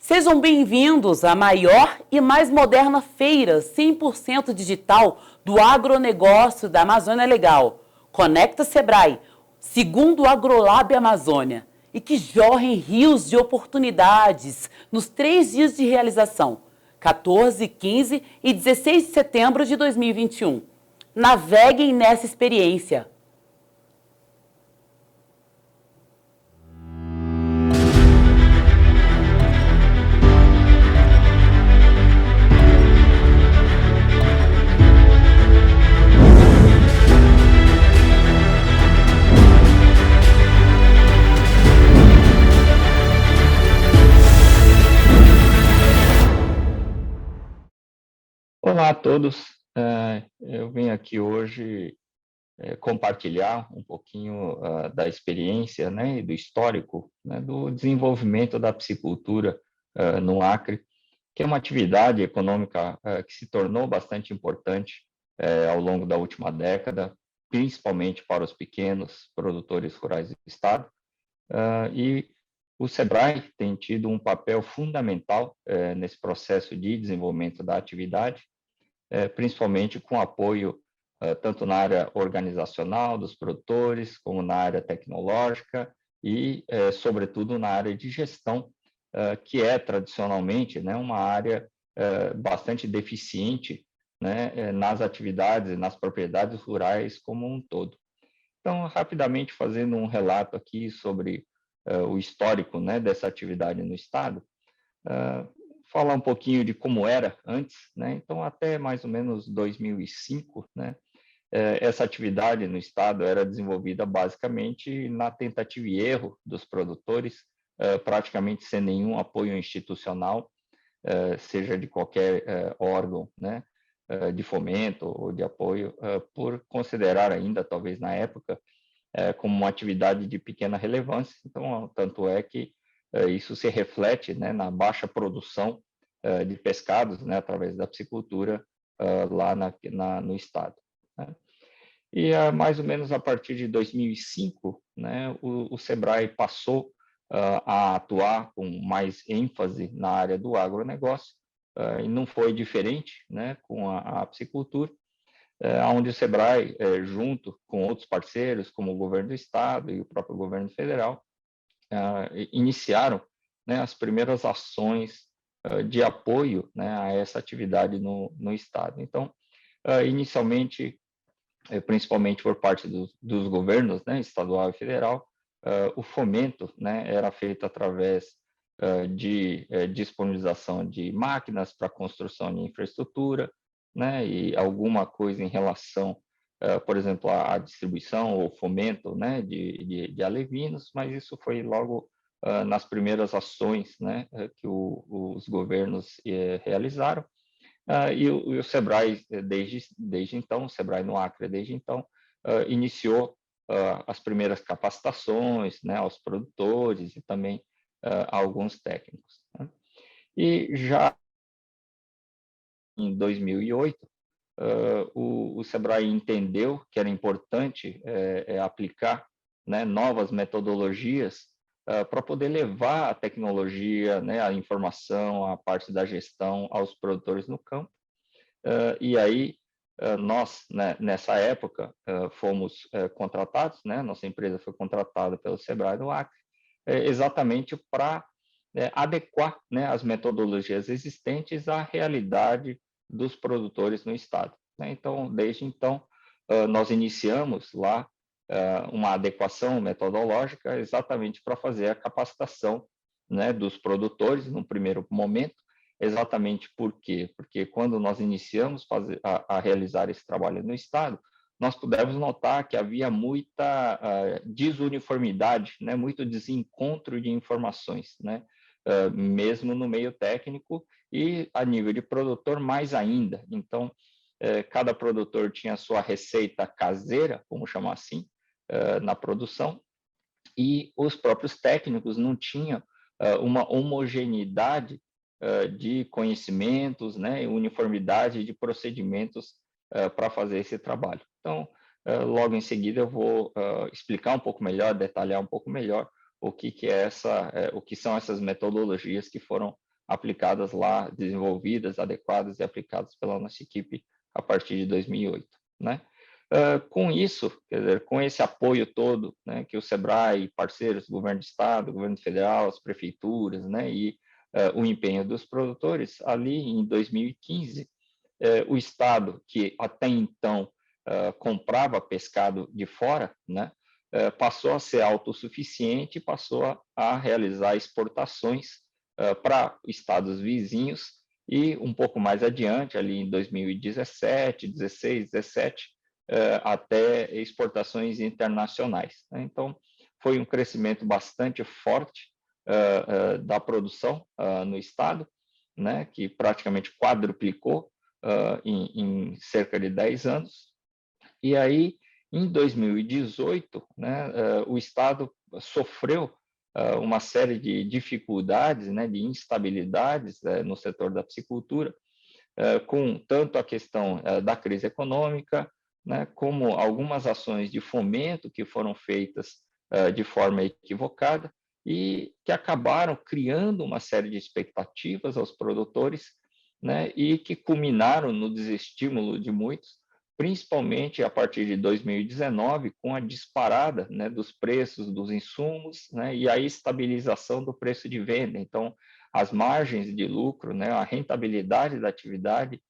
Sejam bem-vindos à maior e mais moderna feira 100% digital do agronegócio da Amazônia Legal. Conecta Sebrae, segundo o Agrolab Amazônia, e que jorrem rios de oportunidades nos 3 dias de realização, 14, 15 e 16 de setembro de 2021. Naveguem nessa experiência. Olá a todos, eu vim aqui hoje compartilhar um pouquinho da experiência, né, e do histórico, né, do desenvolvimento da piscicultura no Acre, que é uma atividade econômica que se tornou bastante importante ao longo da última década, principalmente para os pequenos produtores rurais do estado, e o Sebrae tem tido um papel fundamental nesse processo de desenvolvimento da atividade, principalmente com apoio tanto na área organizacional dos produtores, como na área tecnológica e, sobretudo, na área de gestão, que é tradicionalmente, né, uma área bastante deficiente, né, nas atividades e nas propriedades rurais como um todo. Então, rapidamente fazendo um relato aqui sobre o histórico, né, dessa atividade no Estado, falar um pouquinho de como era antes, né? Então, até mais ou menos 2005, né? Essa atividade no estado era desenvolvida basicamente na tentativa e erro dos produtores, praticamente sem nenhum apoio institucional, seja de qualquer órgão, né? De fomento ou de apoio, por considerar ainda, talvez na época, como uma atividade de pequena relevância. Então, tanto é que isso se reflete, né, na baixa produção de pescados, né, através da piscicultura lá no estado, né? E mais ou menos a partir de 2005, né, o Sebrae passou a atuar com mais ênfase na área do agronegócio, e não foi diferente, né, com a piscicultura, onde o Sebrae, junto com outros parceiros, como o governo do estado e o próprio governo federal, iniciaram, né, as primeiras ações de apoio, né, a essa atividade no estado. Então, inicialmente, principalmente por parte dos governos, né, estadual e federal, o fomento, né, era feito através de disponibilização de máquinas para construção de infraestrutura, né, e alguma coisa em relação, por exemplo, à distribuição ou fomento, né, de alevinos, mas isso foi logo nas primeiras ações, né, que os governos realizaram. E o Sebrae, desde então, o Sebrae no Acre, desde então, iniciou as primeiras capacitações, né, aos produtores e também a alguns técnicos, né? E já em 2008, o Sebrae entendeu que era importante aplicar, né, novas metodologias para poder levar a tecnologia, né, a informação, a parte da gestão aos produtores no campo. E aí, nós, né, nessa época, fomos contratados, né, nossa empresa foi contratada pelo Sebrae do Acre, exatamente para adequar, né, as metodologias existentes à realidade dos produtores no estado, né? Então, desde então, nós iniciamos lá uma adequação metodológica exatamente para fazer a capacitação, né, dos produtores no primeiro momento. Exatamente por quê? Porque quando nós iniciamos a realizar esse trabalho no estado, nós pudemos notar que havia muita desuniformidade, né, muito desencontro de informações, né, mesmo no meio técnico e a nível de produtor mais ainda. Então, cada produtor tinha a sua receita caseira, vamos chamar assim, na produção, e os próprios técnicos não tinham uma homogeneidade de conhecimentos, né, uniformidade de procedimentos para fazer esse trabalho. Então, logo em seguida eu vou explicar um pouco melhor, detalhar um pouco melhor o que são essas metodologias que foram aplicadas lá, desenvolvidas, adequadas e aplicadas pela nossa equipe a partir de 2008, né? Com isso, quer dizer, com esse apoio todo, né, que o SEBRAE, parceiros, governo do estado, governo federal, as prefeituras, né, e o empenho dos produtores, ali em 2015, o estado, que até então comprava pescado de fora, né, passou a ser autossuficiente e passou a realizar exportações para estados vizinhos e um pouco mais adiante, ali em 2017, 16, 17, até exportações internacionais, né? Então, foi um crescimento bastante forte da produção no estado, né, que praticamente quadruplicou em cerca de 10 anos. E aí, em 2018, né, o estado sofreu uma série de dificuldades, né, de instabilidades no setor da piscicultura, com tanto a questão da crise econômica, né, como algumas ações de fomento que foram feitas de forma equivocada e que acabaram criando uma série de expectativas aos produtores, né, e que culminaram no desestímulo de muitos, principalmente a partir de 2019, com a disparada, né, dos preços dos insumos, né, e a estabilização do preço de venda. Então, as margens de lucro, né, a rentabilidade da atividade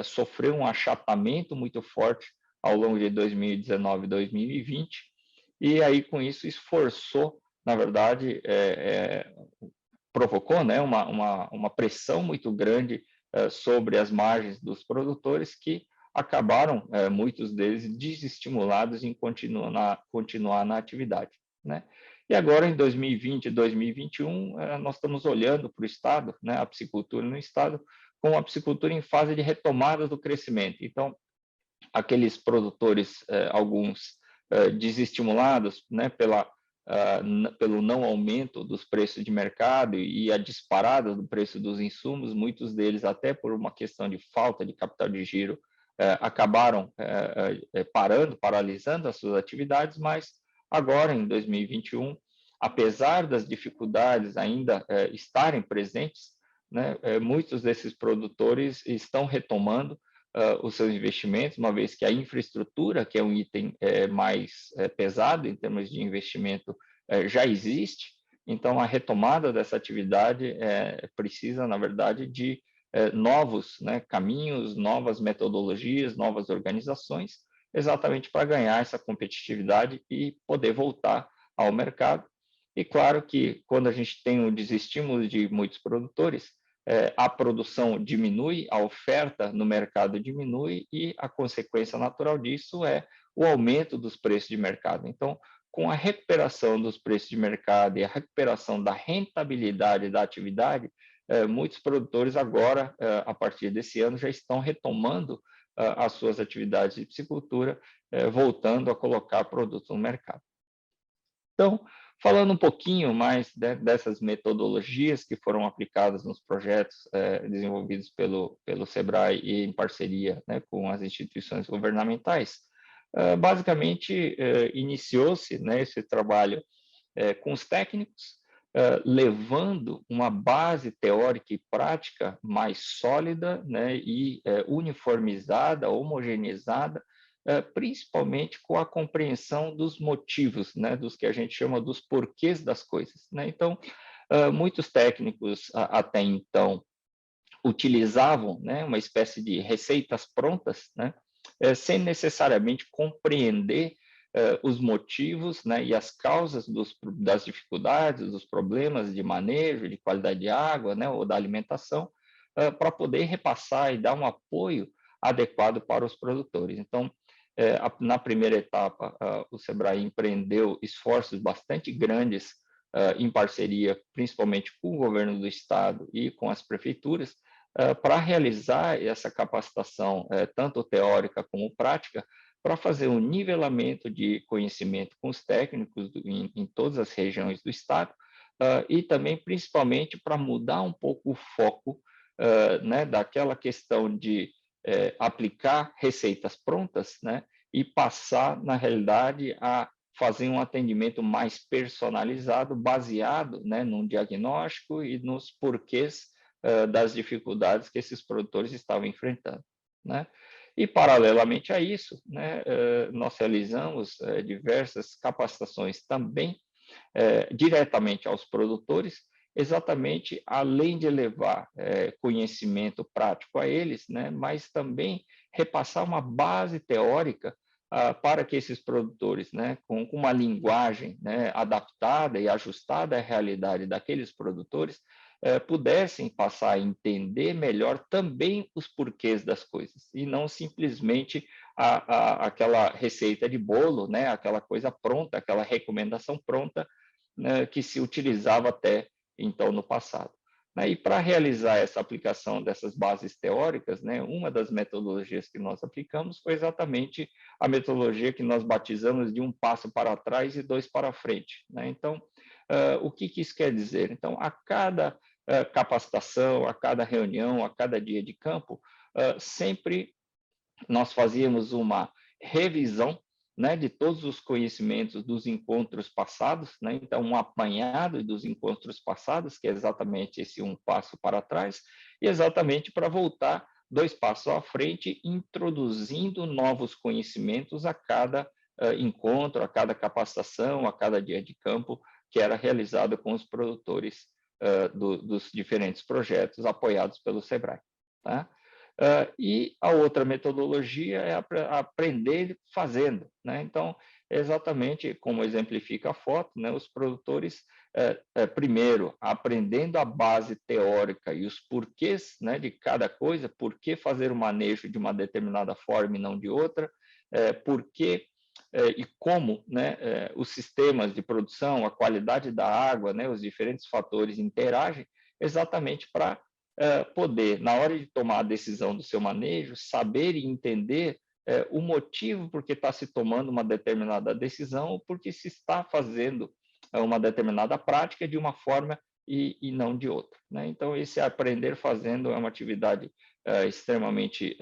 sofreu um achatamento muito forte ao longo de 2019 e 2020, e aí com isso esforçou, na verdade, provocou, né, uma pressão muito grande sobre as margens dos produtores que acabaram, muitos deles, desestimulados em continuar na atividade, né? E agora, em 2020 e 2021, nós estamos olhando para o Estado, né, a piscicultura no Estado, com a piscicultura em fase de retomada do crescimento. Então, aqueles produtores, alguns desestimulados, né, pelo não aumento dos preços de mercado e a disparada do preço dos insumos, muitos deles até por uma questão de falta de capital de giro, acabaram paralisando as suas atividades, mas agora, em 2021, apesar das dificuldades ainda estarem presentes, né, muitos desses produtores estão retomando os seus investimentos, uma vez que a infraestrutura, que é um item mais pesado em termos de investimento, já existe. Então, a retomada dessa atividade precisa, na verdade, de novos, né, caminhos, novas metodologias, novas organizações, exatamente para ganhar essa competitividade e poder voltar ao mercado. E claro que quando a gente tem o desestímulo de muitos produtores, a produção diminui, a oferta no mercado diminui e a consequência natural disso é o aumento dos preços de mercado. Então, com a recuperação dos preços de mercado e a recuperação da rentabilidade da atividade, muitos produtores agora, a partir desse ano, já estão retomando as suas atividades de piscicultura, voltando a colocar produtos no mercado. Então, falando um pouquinho mais dessas metodologias que foram aplicadas nos projetos desenvolvidos pelo SEBRAE e em parceria, né, com as instituições governamentais, basicamente iniciou-se, né, esse trabalho com os técnicos, levando uma base teórica e prática mais sólida, né, e uniformizada, homogeneizada, principalmente com a compreensão dos motivos, né, dos que a gente chama dos porquês das coisas, né? Então, muitos técnicos até então utilizavam, né, uma espécie de receitas prontas, né, sem necessariamente compreender os motivos, né, e as causas das dificuldades, dos problemas de manejo, de qualidade de água, né, ou da alimentação, para poder repassar e dar um apoio adequado para os produtores. Então, na primeira etapa, o SEBRAE empreendeu esforços bastante grandes em parceria, principalmente com o governo do estado e com as prefeituras, para realizar essa capacitação, tanto teórica como prática, para fazer um nivelamento de conhecimento com os técnicos em todas as regiões do estado, e também, principalmente, para mudar um pouco o foco, né, daquela questão de aplicar receitas prontas, né, e passar, na realidade, a fazer um atendimento mais personalizado, baseado, né, num diagnóstico e nos porquês das dificuldades que esses produtores estavam enfrentando, né? E, paralelamente a isso, né, nós realizamos diversas capacitações também diretamente aos produtores, exatamente além de levar conhecimento prático a eles, né, mas também repassar uma base teórica para que esses produtores, né, com uma linguagem, né, adaptada e ajustada à realidade daqueles produtores, pudessem passar a entender melhor também os porquês das coisas, e não simplesmente aquela receita de bolo, né, aquela coisa pronta, aquela recomendação pronta, né, que se utilizava até então no passado. E para realizar essa aplicação dessas bases teóricas, né, uma das metodologias que nós aplicamos foi exatamente a metodologia que nós batizamos de 1 passo para trás e 2 para frente, né? Então, o que isso quer dizer? Então, a cada capacitação, a cada reunião, a cada dia de campo, sempre nós fazíamos uma revisão, né, de todos os conhecimentos dos encontros passados, né? Então, um apanhado dos encontros passados, que é exatamente esse 1 passo para trás, e exatamente para voltar 2 passos à frente, introduzindo novos conhecimentos a cada encontro, a cada capacitação, a cada dia de campo que era realizado com os produtores dos diferentes projetos apoiados pelo SEBRAE, tá? E a outra metodologia é aprender fazendo, né? Então, exatamente como exemplifica a foto, né? Os produtores, primeiro, aprendendo a base teórica e os porquês, né, de cada coisa, por que fazer o manejo de uma determinada forma e não de outra, por que e como, né, os sistemas de produção, a qualidade da água, né, os diferentes fatores interagem, exatamente para poder, na hora de tomar a decisão do seu manejo, saber e entender o motivo por que está se tomando uma determinada decisão ou por que se está fazendo uma determinada prática de uma forma e não de outra, né? Então, esse aprender fazendo é uma atividade extremamente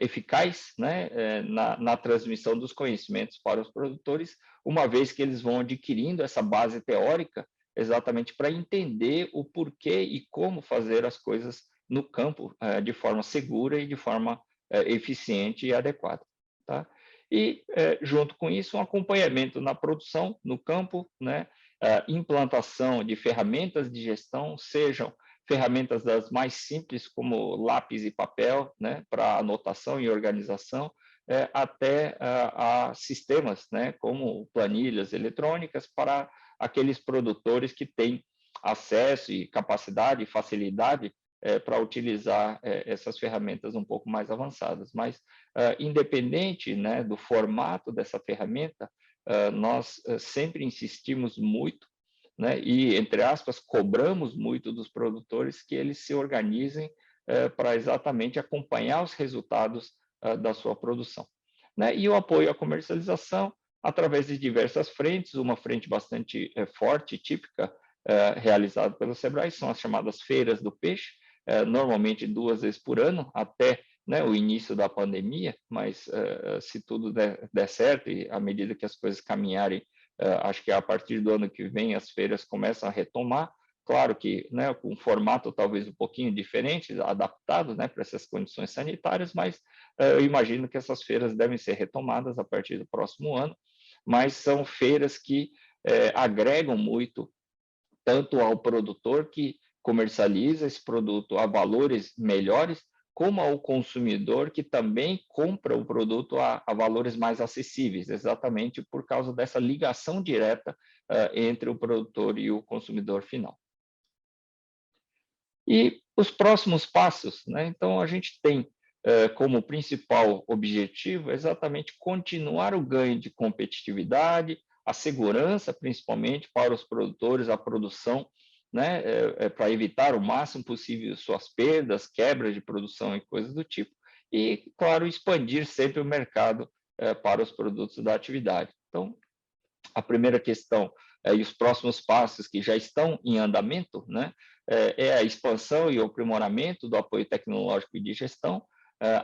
eficaz, né, na transmissão dos conhecimentos para os produtores, uma vez que eles vão adquirindo essa base teórica exatamente para entender o porquê e como fazer as coisas no campo de forma segura e de forma eficiente e adequada, tá? E, junto com isso, um acompanhamento na produção, no campo, né, implantação de ferramentas de gestão, sejam ferramentas das mais simples, como lápis e papel, né, para anotação e organização, até a sistemas, né, como planilhas eletrônicas para aqueles produtores que têm acesso e capacidade e facilidade para utilizar essas ferramentas um pouco mais avançadas. Mas, independente, né, do formato dessa ferramenta, nós sempre insistimos muito, né, e, entre aspas, cobramos muito dos produtores que eles se organizem para exatamente acompanhar os resultados da sua produção, né? E o apoio à comercialização, através de diversas frentes, uma frente bastante forte, típica, realizada pelo SEBRAE, são as chamadas feiras do peixe, normalmente 2 vezes por ano, até, né, o início da pandemia, mas se tudo der certo e à medida que as coisas caminharem, acho que a partir do ano que vem as feiras começam a retomar, claro que, né, com um formato talvez um pouquinho diferente, adaptado, né, para essas condições sanitárias, mas eu imagino que essas feiras devem ser retomadas a partir do próximo ano, mas são feiras que agregam muito, tanto ao produtor que comercializa esse produto a valores melhores, como ao consumidor que também compra o produto a valores mais acessíveis, exatamente por causa dessa ligação direta entre o produtor e o consumidor final. E os próximos passos, né? Então, a gente tem como principal objetivo exatamente continuar o ganho de competitividade, a segurança, principalmente para os produtores, a produção, né, para evitar o máximo possível suas perdas, quebras de produção e coisas do tipo, e, claro, expandir sempre o mercado para os produtos da atividade. Então, a primeira questão e os próximos passos que já estão em andamento, né, é a expansão e o aprimoramento do apoio tecnológico e de gestão.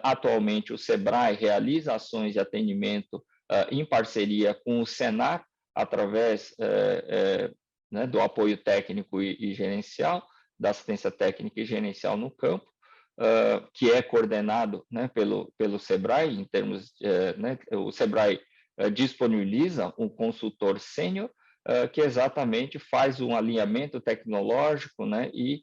Atualmente, o SEBRAE realiza ações de atendimento em parceria com o Senar, através né, do apoio técnico e gerencial, da assistência técnica e gerencial no campo, que é coordenado, né, pelo SEBRAE, em termos, né, o SEBRAE disponibiliza um consultor sênior, que exatamente faz um alinhamento tecnológico, né, e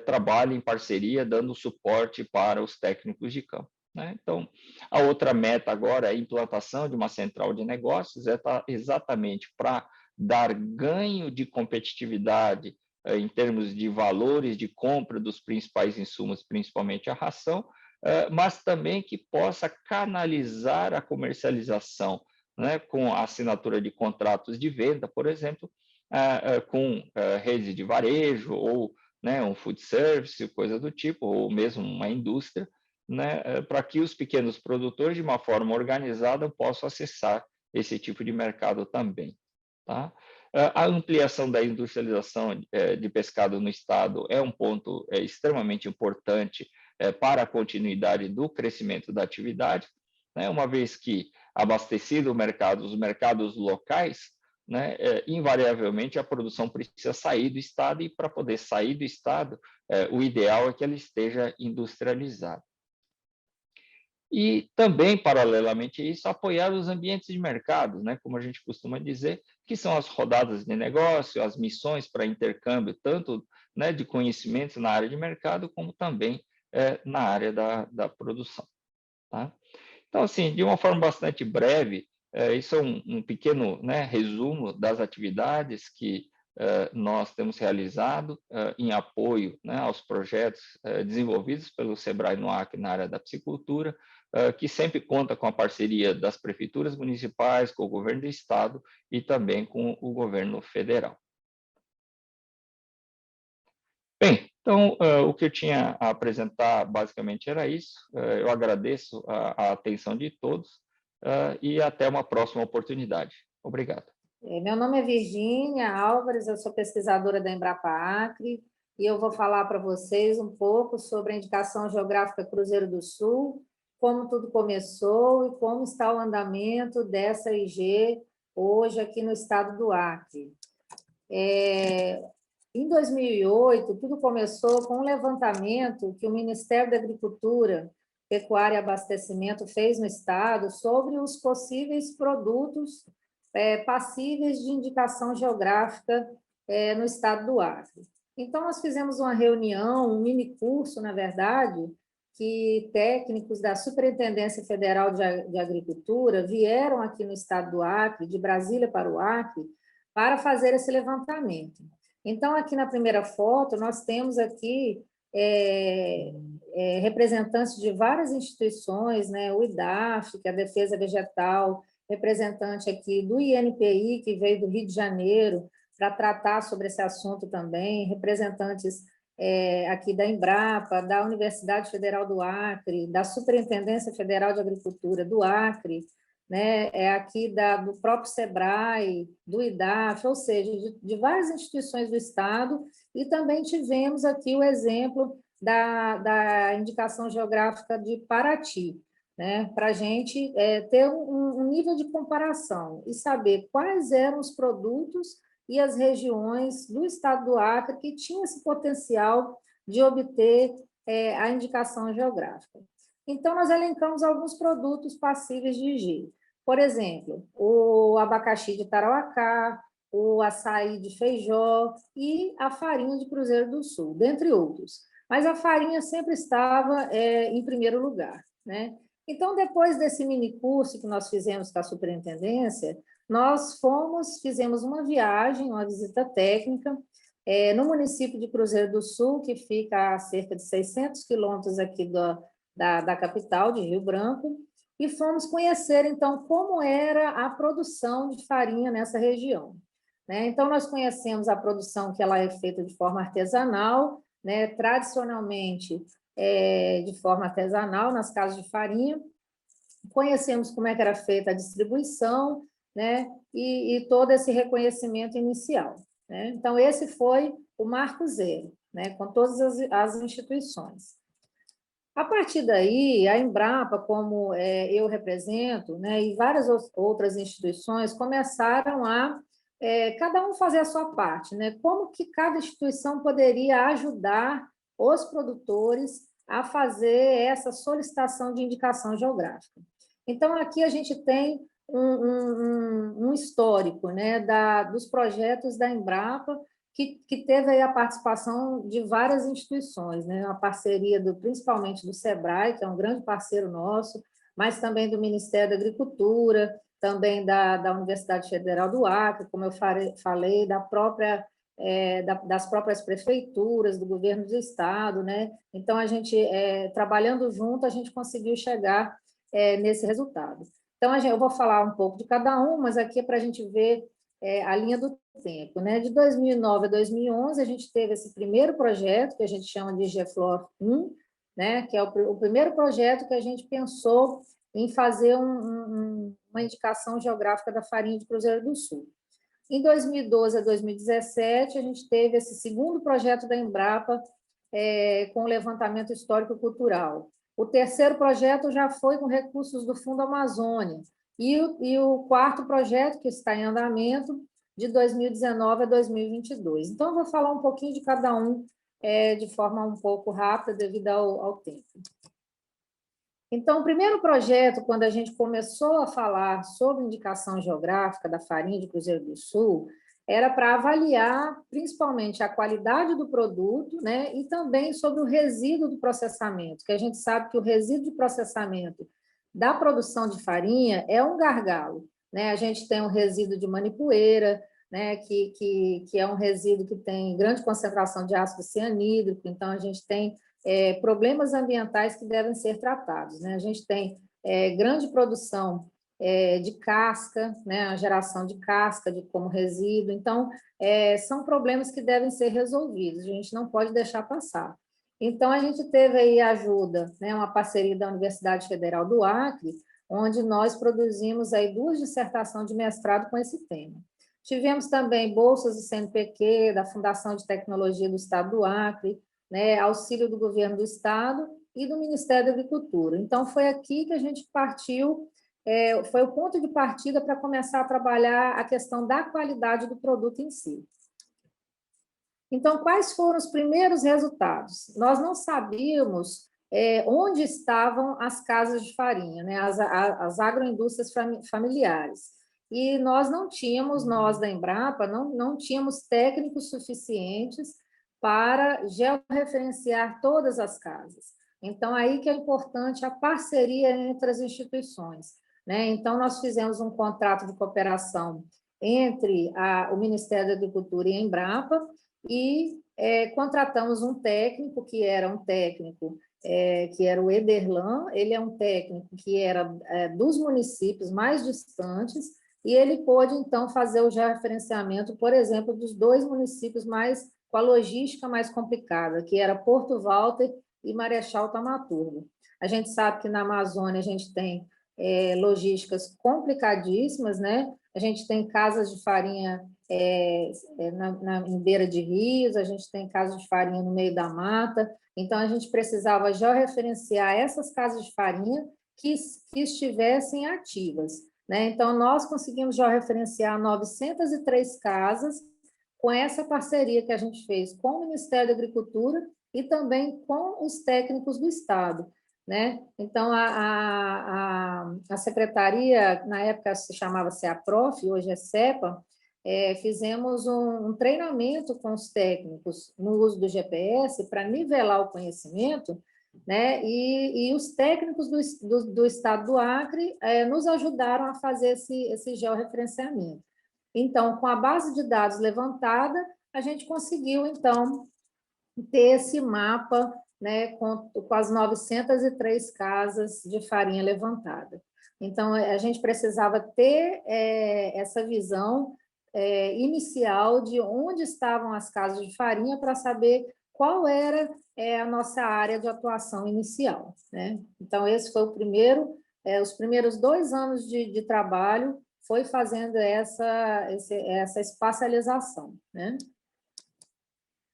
trabalha em parceria, dando suporte para os técnicos de campo. Né? Então, a outra meta agora é a implantação de uma central de negócios, exatamente para dar ganho de competitividade em termos de valores de compra dos principais insumos, principalmente a ração, mas também que possa canalizar a comercialização, né, com a assinatura de contratos de venda, por exemplo, com redes de varejo ou, né, um food service, coisa do tipo, ou mesmo uma indústria, né, para que os pequenos produtores, de uma forma organizada, possam acessar esse tipo de mercado também. Tá? A ampliação da industrialização de pescado no estado é um ponto extremamente importante para a continuidade do crescimento da atividade, né? Uma vez que abastecido o mercado, os mercados locais, né, invariavelmente a produção precisa sair do estado, e para poder sair do estado, o ideal é que ela esteja industrializada. E também, paralelamente a isso, apoiar os ambientes de mercado, né, como a gente costuma dizer, que são as rodadas de negócio, as missões para intercâmbio, tanto, né, de conhecimentos na área de mercado, como também na área da produção. Tá? Então, assim, de uma forma bastante breve, isso é um pequeno, né, resumo das atividades que nós temos realizado em apoio, né, aos projetos desenvolvidos pelo SEBRAE no Acre na área da piscicultura, que sempre conta com a parceria das prefeituras municipais, com o governo do estado e também com o governo federal. Bem, então, o que eu tinha a apresentar basicamente era isso. Eu agradeço a atenção de todos e até uma próxima oportunidade. Obrigado. Meu nome é Virgínia Álvares, eu sou pesquisadora da Embrapa Acre e eu vou falar para vocês um pouco sobre a indicação geográfica Cruzeiro do Sul, como tudo começou e como está o andamento dessa IG hoje aqui no estado do Acre. Em 2008, tudo começou com um levantamento que o Ministério da Agricultura, Pecuária e Abastecimento fez no estado sobre os possíveis produtos passíveis de indicação geográfica no estado do Acre. Então, nós fizemos uma reunião, um mini curso, na verdade, que técnicos da Superintendência Federal de Agricultura vieram aqui no estado do Acre, de Brasília para o Acre, para fazer esse levantamento. Então, aqui na primeira foto, nós temos aqui representantes de várias instituições, né? O IDAF, que é a Defesa Vegetal, representante aqui do INPI, que veio do Rio de Janeiro, para tratar sobre esse assunto também, representantes aqui da Embrapa, da Universidade Federal do Acre, da Superintendência Federal de Agricultura do Acre, né, aqui do próprio SEBRAE, do IDAF, ou seja, de várias instituições do Estado, e também tivemos aqui o exemplo da indicação geográfica de Paraty, né, para a gente ter um nível de comparação e saber quais eram os produtos e as regiões do estado do Acre que tinham esse potencial de obter a indicação geográfica. Então, nós elencamos alguns produtos passíveis de IG. Por exemplo, o abacaxi de Tarauacá, o açaí de Feijó e a farinha de Cruzeiro do Sul, dentre outros. Mas a farinha sempre estava em primeiro lugar, né? Então, depois desse mini curso que nós fizemos com a superintendência, nós fizemos uma viagem, uma visita técnica, no município de Cruzeiro do Sul, que fica a cerca de 600 quilômetros aqui da capital, de Rio Branco, e fomos conhecer, então, como era a produção de farinha nessa região. Né? Então, nós conhecemos a produção que ela é feita de forma artesanal, né? Tradicionalmente, de forma artesanal, nas casas de farinha. Conhecemos como é que era feita a distribuição, né? E todo esse reconhecimento inicial. Né? Então, esse foi o marco zero, né? Com todas as instituições. A partir daí, a Embrapa, como eu represento, né, e várias outras instituições começaram a cada um fazer a sua parte, né? Como que cada instituição poderia ajudar os produtores a fazer essa solicitação de indicação geográfica. Então, aqui a gente tem um histórico, né, dos projetos da Embrapa, que teve aí a participação de várias instituições, né, a parceria principalmente do SEBRAE, que é um grande parceiro nosso, mas também do Ministério da Agricultura, também da Universidade Federal do Acre, como eu falei, das próprias prefeituras, do governo do estado, né? Então, a gente, trabalhando junto, a gente conseguiu chegar nesse resultado. Então, eu vou falar um pouco de cada um, mas aqui é para a gente ver a linha do tempo, né? De 2009 a 2011, a gente teve esse primeiro projeto, que a gente chama de GFLOR 1, né? Que é o primeiro projeto que a gente pensou em fazer uma indicação geográfica da farinha de Cruzeiro do Sul. Em 2012 a 2017, a gente teve esse segundo projeto da Embrapa com o levantamento histórico-cultural. O terceiro projeto já foi com recursos do Fundo Amazônia, e o quarto projeto, que está em andamento, de 2019 a 2022. Então, eu vou falar um pouquinho de cada um de forma um pouco rápida, devido ao tempo. Então, o primeiro projeto, quando a gente começou a falar sobre indicação geográfica da farinha de Cruzeiro do Sul, era para avaliar principalmente a qualidade do produto, né, e também sobre o resíduo do processamento, que a gente sabe que o resíduo de processamento da produção de farinha é um gargalo, né? A gente tem um resíduo de manipoeira, né, que é um resíduo que tem grande concentração de ácido cianídrico, então a gente tem problemas ambientais que devem ser tratados, né? A gente tem grande produção de casca, né? A geração de casca como resíduo, então são problemas que devem ser resolvidos, a gente não pode deixar passar. Então, a gente teve aí ajuda, né? Uma parceria da Universidade Federal do Acre, onde nós produzimos aí 2 dissertações de mestrado com esse tema. Tivemos também bolsas do CNPq, da Fundação de Tecnologia do Estado do Acre, né, auxílio do governo do estado e do Ministério da Agricultura. Então, foi aqui que a gente partiu, foi o ponto de partida para começar a trabalhar a questão da qualidade do produto em si. Então, quais foram os primeiros resultados? Nós não sabíamos onde estavam as casas de farinha, né, as agroindústrias familiares. E nós não tínhamos, nós da Embrapa, não tínhamos técnicos suficientes para georreferenciar todas as casas. Então, aí que é importante a parceria entre as instituições, né? Então, nós fizemos um contrato de cooperação entre o Ministério da Agricultura e a Embrapa e contratamos um técnico, que era o Ederlan, ele é um técnico que era dos municípios mais distantes, e ele pôde, então, fazer o georreferenciamento, por exemplo, dos 2 municípios com a logística mais complicada, que era Porto Walter e Marechal Tamaturgo. A gente sabe que na Amazônia a gente tem logísticas complicadíssimas, né? A gente tem casas de farinha em beira de rios, a gente tem casas de farinha no meio da mata, então a gente precisava georreferenciar essas casas de farinha que estivessem ativas, né? Então, nós conseguimos georreferenciar 903 casas com essa parceria que a gente fez com o Ministério da Agricultura e também com os técnicos do Estado, né? Então, a secretaria, na época se chamava CEAPROF, hoje é CEPA, fizemos um treinamento com os técnicos no uso do GPS para nivelar o conhecimento, né? E os técnicos do Estado do Acre nos ajudaram a fazer esse georreferenciamento. Então, com a base de dados levantada, a gente conseguiu, então, ter esse mapa, né, com as 903 casas de farinha levantada. Então, a gente precisava ter essa visão inicial de onde estavam as casas de farinha para saber qual era a nossa área de atuação inicial, né? Então, esse foi os primeiros 2 anos de trabalho, foi fazendo essa espacialização, né?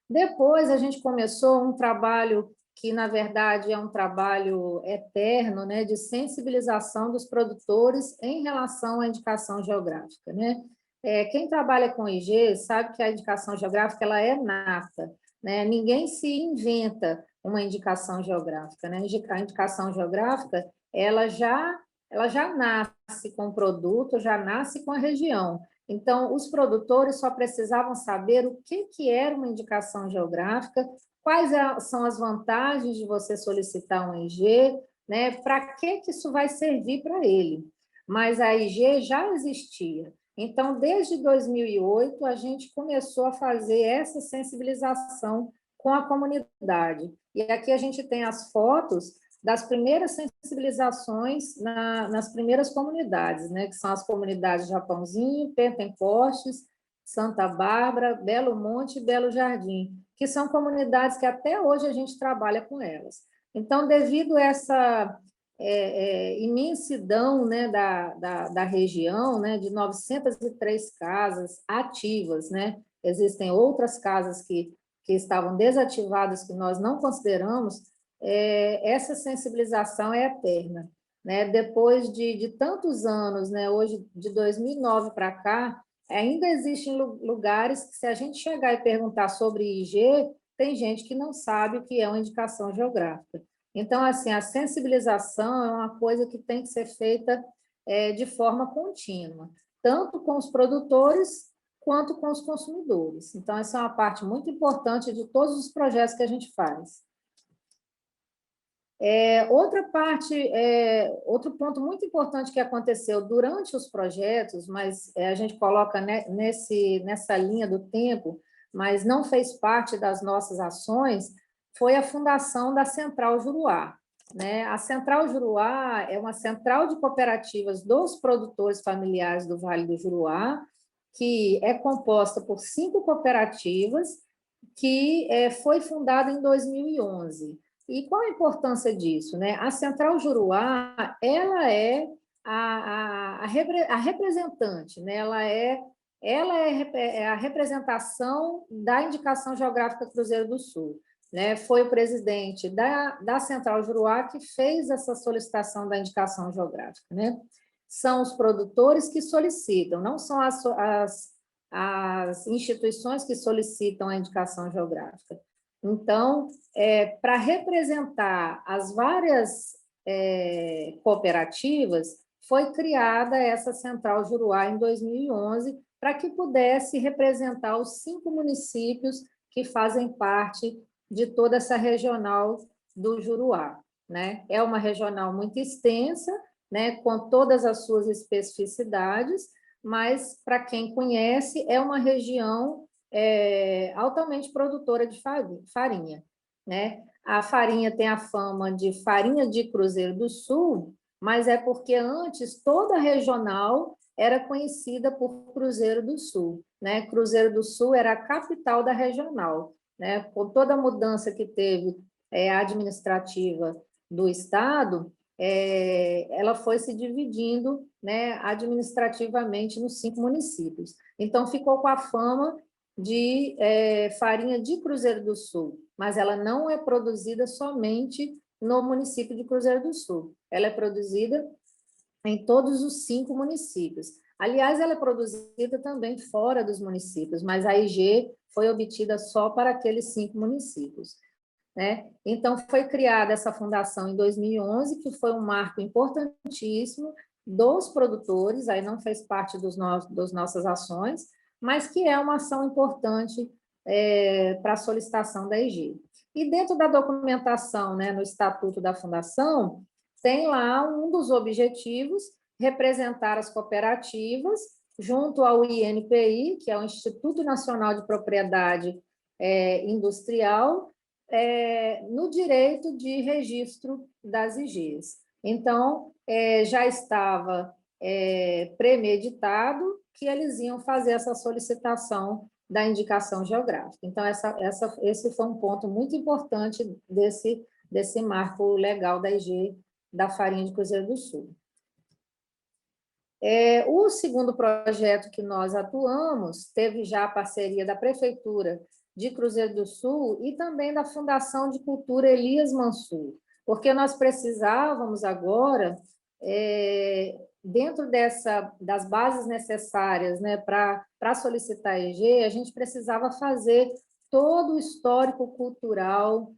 Depois, a gente começou um trabalho que, na verdade, é um trabalho eterno, né, de sensibilização dos produtores em relação à indicação geográfica, né? Quem trabalha com IG sabe que a indicação geográfica ela é nata, né? Ninguém se inventa uma indicação geográfica, né? A indicação geográfica ela já nasce com o produto, já nasce com a região. Então, os produtores só precisavam saber o que era uma indicação geográfica, quais são as vantagens de você solicitar um IG, né? Para que isso vai servir para ele. Mas a IG já existia. Então, desde 2008, a gente começou a fazer essa sensibilização com a comunidade. E aqui a gente tem as fotos das primeiras sensibilizações nas primeiras comunidades, né? Que são as comunidades Japãozinho, Pentempostes, Santa Bárbara, Belo Monte e Belo Jardim, que são comunidades que até hoje a gente trabalha com elas. Então, devido a essa imensidão, né, da região, né, de 903 casas ativas, né? Existem outras casas que estavam desativadas, que nós não consideramos, essa sensibilização é eterna, né? Depois de tantos anos, né, hoje, de 2009 para cá, ainda existem lugares que, se a gente chegar e perguntar sobre IG, tem gente que não sabe o que é uma indicação geográfica. Então, assim, a sensibilização é uma coisa que tem que ser feita de forma contínua, tanto com os produtores quanto com os consumidores. Então, essa é uma parte muito importante de todos os projetos que a gente faz. Outro ponto muito importante que aconteceu durante os projetos, mas a gente coloca nessa linha do tempo, mas não fez parte das nossas ações, foi a fundação da Central Juruá, né? A Central Juruá é uma central de cooperativas dos produtores familiares do Vale do Juruá, que é composta por 5 cooperativas, que foi fundada em 2011. E qual a importância disso, né? A Central Juruá, ela é a representante, né? Ela é a representação da indicação geográfica Cruzeiro do Sul, né? Foi o presidente da Central Juruá que fez essa solicitação da indicação geográfica, né? São os produtores que solicitam, não são as instituições que solicitam a indicação geográfica. Então, para representar as várias cooperativas, foi criada essa Central Juruá em 2011, para que pudesse representar os 5 municípios que fazem parte de toda essa regional do Juruá, né? É uma regional muito extensa, né, com todas as suas especificidades, mas, para quem conhece, é uma região altamente produtora de farinha, né? A farinha tem a fama de farinha de Cruzeiro do Sul, mas é porque antes toda a regional era conhecida por Cruzeiro do Sul, né? Cruzeiro do Sul era a capital da regional, né? Com toda a mudança que teve administrativa do estado, ela foi se dividindo, né, administrativamente nos 5 municípios. Então, ficou com a fama de farinha de Cruzeiro do Sul, mas ela não é produzida somente no município de Cruzeiro do Sul, ela é produzida em todos os 5 municípios. Aliás, ela é produzida também fora dos municípios, mas a IG foi obtida só para aqueles 5 municípios, né? Então, foi criada essa fundação em 2011, que foi um marco importantíssimo dos produtores, aí não fez parte das nossas ações, mas que é uma ação importante para a solicitação da IG. E dentro da documentação, né, no Estatuto da Fundação, tem lá um dos objetivos, representar as cooperativas junto ao INPI, que é o Instituto Nacional de Propriedade Industrial, no direito de registro das IGs. Então, já estava premeditado que eles iam fazer essa solicitação da indicação geográfica. Então, esse foi um ponto muito importante desse marco legal da IG da farinha de Cruzeiro do Sul. O segundo projeto que nós atuamos teve já a parceria da Prefeitura de Cruzeiro do Sul e também da Fundação de Cultura Elias Mansur, porque nós precisávamos agora dentro das bases necessárias, né, para solicitar a EG, a gente precisava fazer todo o histórico cultural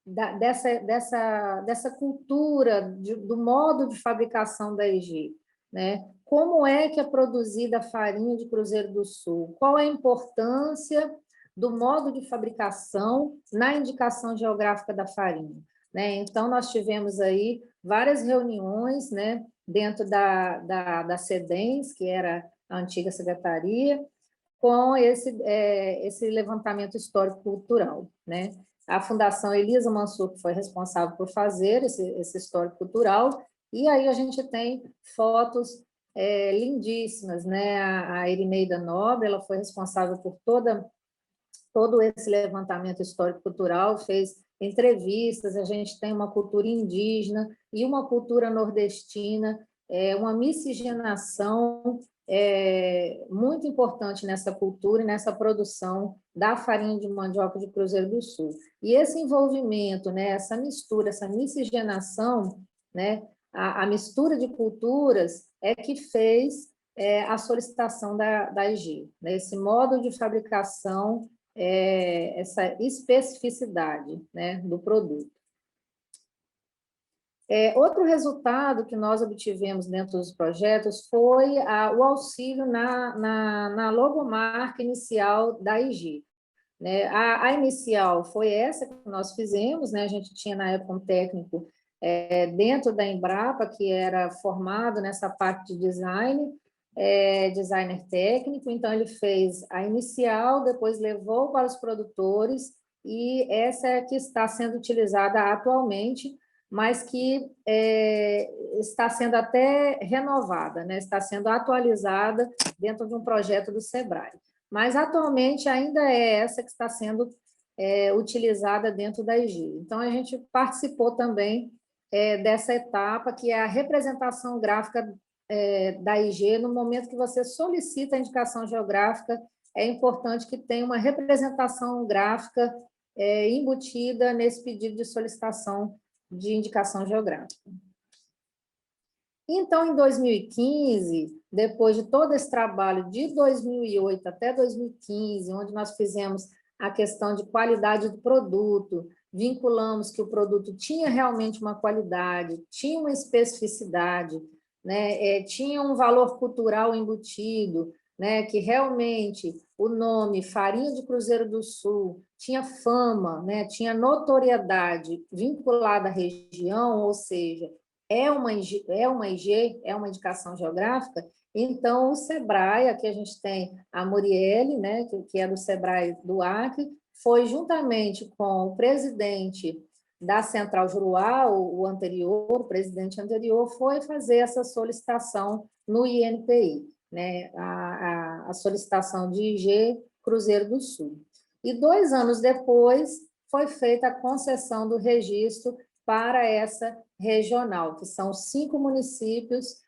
dessa cultura, do modo de fabricação da EG, né? Como é que é produzida a farinha de Cruzeiro do Sul? Qual é a importância do modo de fabricação na indicação geográfica da farinha, né? Então, nós tivemos aí várias reuniões, né, dentro da SEDENS, que era a antiga secretaria, com esse levantamento histórico-cultural, né? A Fundação Elisa Mansur, que foi responsável por fazer esse histórico-cultural, e aí a gente tem fotos lindíssimas, né? A Irineida Nobre, ela foi responsável por todo esse levantamento histórico-cultural, fez entrevistas, a gente tem uma cultura indígena e uma cultura nordestina, uma miscigenação muito importante nessa cultura e nessa produção da farinha de mandioca de Cruzeiro do Sul. E esse envolvimento, né, essa mistura, essa miscigenação, né, a mistura de culturas é que fez a solicitação da EG, né, esse modo de fabricação, essa especificidade, né, do produto. Outro resultado que nós obtivemos dentro dos projetos foi o auxílio na logomarca inicial da EG. Né? A inicial foi essa que nós fizemos, né? A gente tinha na época um técnico dentro da Embrapa, que era formado nessa parte de design, designer técnico, então ele fez a inicial, depois levou para os produtores, e essa é que está sendo utilizada atualmente, mas que está sendo até renovada, né? Está sendo atualizada dentro de um projeto do SEBRAE. Mas, atualmente, ainda é essa que está sendo utilizada dentro da EG. Então, a gente participou também dessa etapa, que é a representação gráfica da EG. No momento que você solicita a indicação geográfica, é importante que tenha uma representação gráfica embutida nesse pedido de solicitação de indicação geográfica. Então, em 2015, depois de todo esse trabalho de 2008 até 2015, onde nós fizemos a questão de qualidade do produto, vinculamos que o produto tinha realmente uma qualidade, tinha uma especificidade, né, tinha um valor cultural embutido, né, que realmente o nome Farinha de Cruzeiro do Sul tinha fama, né, tinha notoriedade vinculada à região, ou seja, é uma IG, é uma indicação geográfica. Então, o SEBRAE, aqui a gente tem a Muriele, né, que é do SEBRAE do Acre, foi juntamente com o presidente da Central Juruá, o presidente anterior, foi fazer essa solicitação no INPI, né, a solicitação de IG Cruzeiro do Sul. E 2 anos depois, foi feita a concessão do registro para essa regional, que são 5 municípios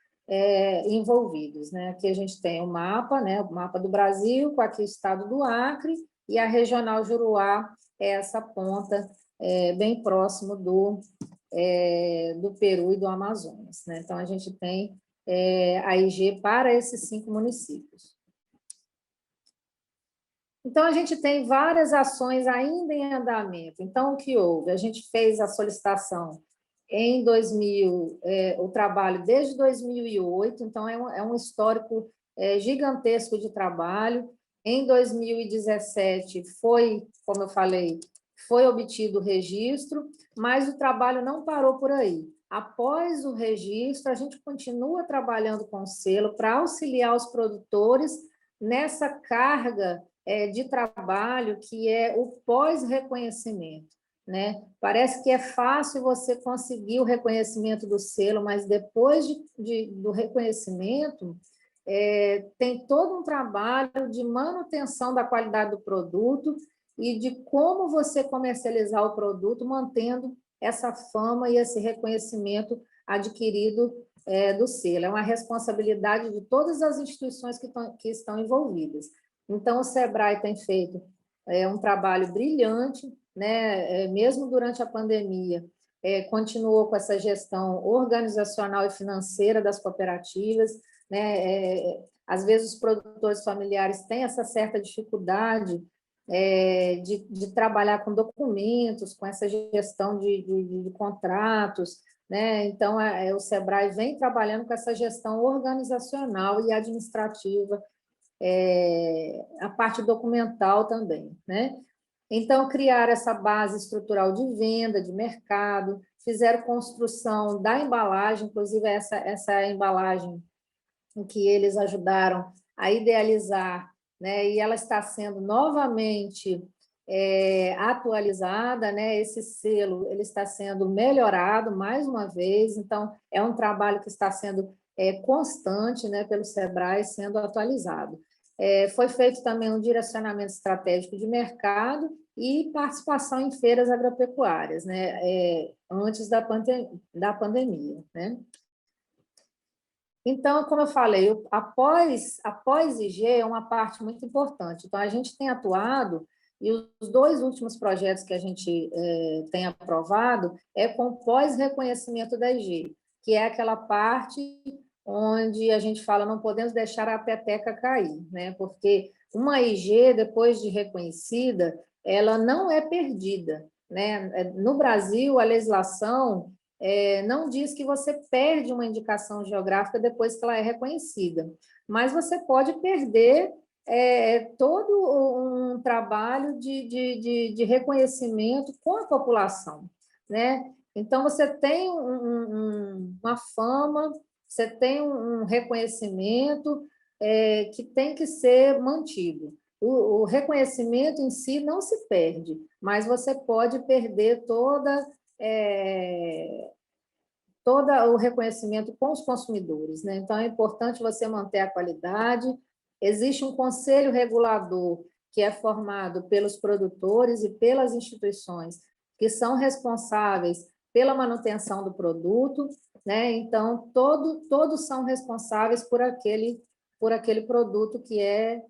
envolvidos, né? Aqui a gente tem o mapa, né? O mapa do Brasil, com aqui o estado do Acre, e a regional Juruá é essa ponta bem próximo do Peru e do Amazonas, né? Então, a gente tem a IG para esses 5 municípios. Então, a gente tem várias ações ainda em andamento. Então, o que houve? A gente fez a solicitação em 2000, o trabalho desde 2008, então é um histórico gigantesco de trabalho. Em 2017 foi, como eu falei, foi obtido o registro, mas o trabalho não parou por aí. Após o registro, a gente continua trabalhando com o selo para auxiliar os produtores nessa carga de trabalho que é o pós-reconhecimento, né? Parece que é fácil você conseguir o reconhecimento do selo, mas depois do reconhecimento, tem todo um trabalho de manutenção da qualidade do produto e de como você comercializar o produto, mantendo essa fama e esse reconhecimento adquirido do selo. É uma responsabilidade de todas as instituições que estão envolvidas. Então, o SEBRAE tem feito um trabalho brilhante, né? Mesmo durante a pandemia, continuou com essa gestão organizacional e financeira das cooperativas, né? Às vezes os produtores familiares têm essa certa dificuldade de trabalhar com documentos, com essa gestão de contratos, né? Então, o SEBRAE vem trabalhando com essa gestão organizacional e administrativa, a parte documental também, né? Então, criaram essa base estrutural de venda, de mercado, fizeram construção da embalagem, inclusive essa embalagem em que eles ajudaram a idealizar, né? E ela está sendo novamente atualizada, né? Esse selo ele está sendo melhorado mais uma vez, então é um trabalho que está sendo constante, né? Pelo SEBRAE sendo atualizado. Foi feito também um direcionamento estratégico de mercado e participação em feiras agropecuárias, né? Antes da pandemia, né? Então, como eu falei, após IG é uma parte muito importante. Então, a gente tem atuado, e os 2 últimos projetos que a gente tem aprovado com pós-reconhecimento da IG, que é aquela parte onde a gente fala não podemos deixar a peteca cair, né? Porque uma IG, depois de reconhecida, ela não é perdida, né? No Brasil, a legislação não diz que você perde uma indicação geográfica depois que ela é reconhecida, mas você pode perder todo um trabalho de reconhecimento com a população, né? Então, você tem uma fama, você tem um reconhecimento que tem que ser mantido. O reconhecimento em si não se perde, mas você pode perder todo o reconhecimento com os consumidores, né? Então, é importante você manter a qualidade. Existe um conselho regulador que é formado pelos produtores e pelas instituições que são responsáveis pela manutenção do produto, né? Então, todos são responsáveis por aquele produto que é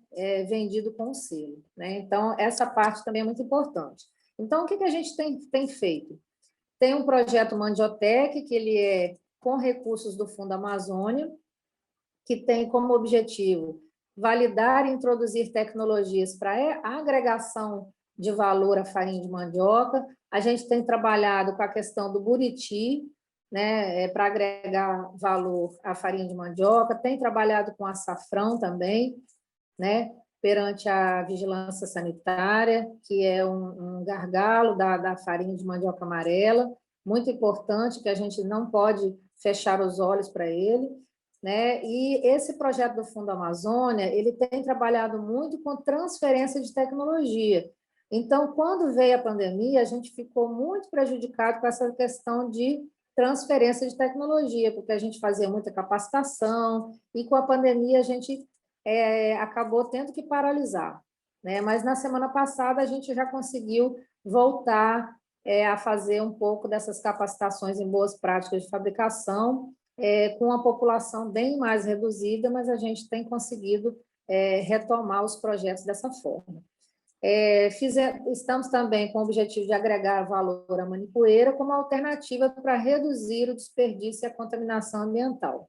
vendido com o selo, né? Então, essa parte também é muito importante. Então, o que a gente tem feito? Tem um projeto Mandiotec, que ele é com recursos do Fundo Amazônia, que tem como objetivo validar e introduzir tecnologias para agregação de valor à farinha de mandioca. A gente tem trabalhado com a questão do buriti, né, para agregar valor à farinha de mandioca, tem trabalhado com açafrão também, né, perante a vigilância sanitária, que é um gargalo da farinha de mandioca amarela, muito importante, que a gente não pode fechar os olhos para ele, né? E esse projeto do Fundo Amazônia, ele tem trabalhado muito com transferência de tecnologia. Então, quando veio a pandemia, a gente ficou muito prejudicado com essa questão de transferência de tecnologia, porque a gente fazia muita capacitação, e com a pandemia a gente acabou tendo que paralisar, né? Mas na semana passada a gente já conseguiu voltar a fazer um pouco dessas capacitações em boas práticas de fabricação, com a população bem mais reduzida, mas a gente tem conseguido retomar os projetos dessa forma. Estamos também com o objetivo de agregar valor à manipoeira como alternativa para reduzir o desperdício e a contaminação ambiental.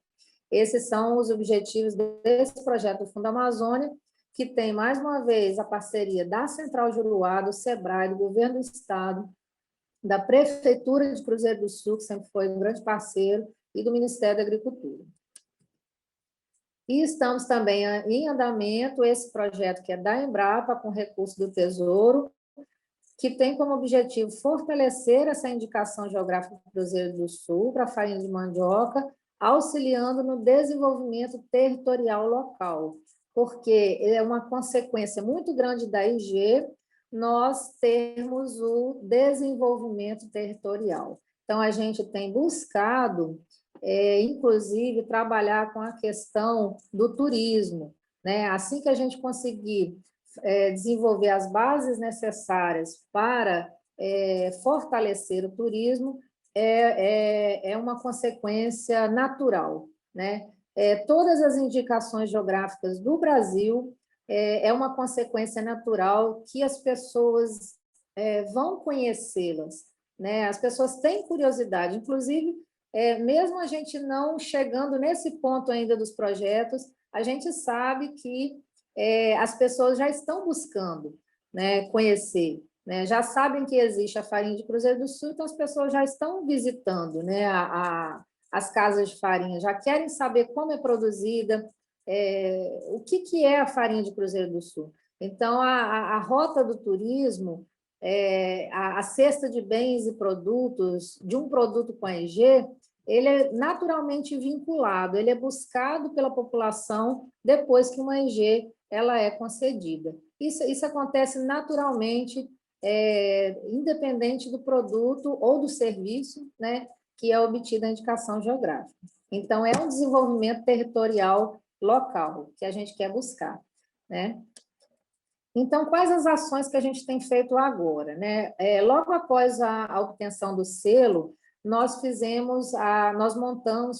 Esses são os objetivos desse projeto do Fundo Amazônia, que tem, mais uma vez, a parceria da Central Juruá, do SEBRAE, do Governo do Estado, da Prefeitura de Cruzeiro do Sul, que sempre foi um grande parceiro, e do Ministério da Agricultura. E estamos também em andamento esse projeto que é da Embrapa, com recurso do Tesouro, que tem como objetivo fortalecer essa indicação geográfica do Cruzeiro do Sul para a farinha de mandioca, auxiliando no desenvolvimento territorial local, porque é uma consequência muito grande da IG nós termos o desenvolvimento territorial. Então, a gente tem buscado, inclusive, trabalhar com a questão do turismo, né? Assim que a gente conseguir desenvolver as bases necessárias para fortalecer o turismo, é uma consequência natural, né? Todas as indicações geográficas do Brasil é uma consequência natural que as pessoas vão conhecê-las, né? As pessoas têm curiosidade, inclusive, mesmo a gente não chegando nesse ponto ainda dos projetos, a gente sabe que as pessoas já estão buscando, né, conhecer, né? Já sabem que existe a farinha de Cruzeiro do Sul, então as pessoas já estão visitando, né, as casas de farinha, já querem saber como é produzida, o que é a farinha de Cruzeiro do Sul. Então, a rota do turismo, a cesta de bens e produtos, de um produto com a EG, ele é naturalmente vinculado, ele é buscado pela população depois que uma EG ela é concedida. Isso acontece naturalmente, independente do produto ou do serviço, né, que é obtida a indicação geográfica. Então, é um desenvolvimento territorial local que a gente quer buscar, né? Então, quais as ações que a gente tem feito agora, né? Logo após a obtenção do selo, nós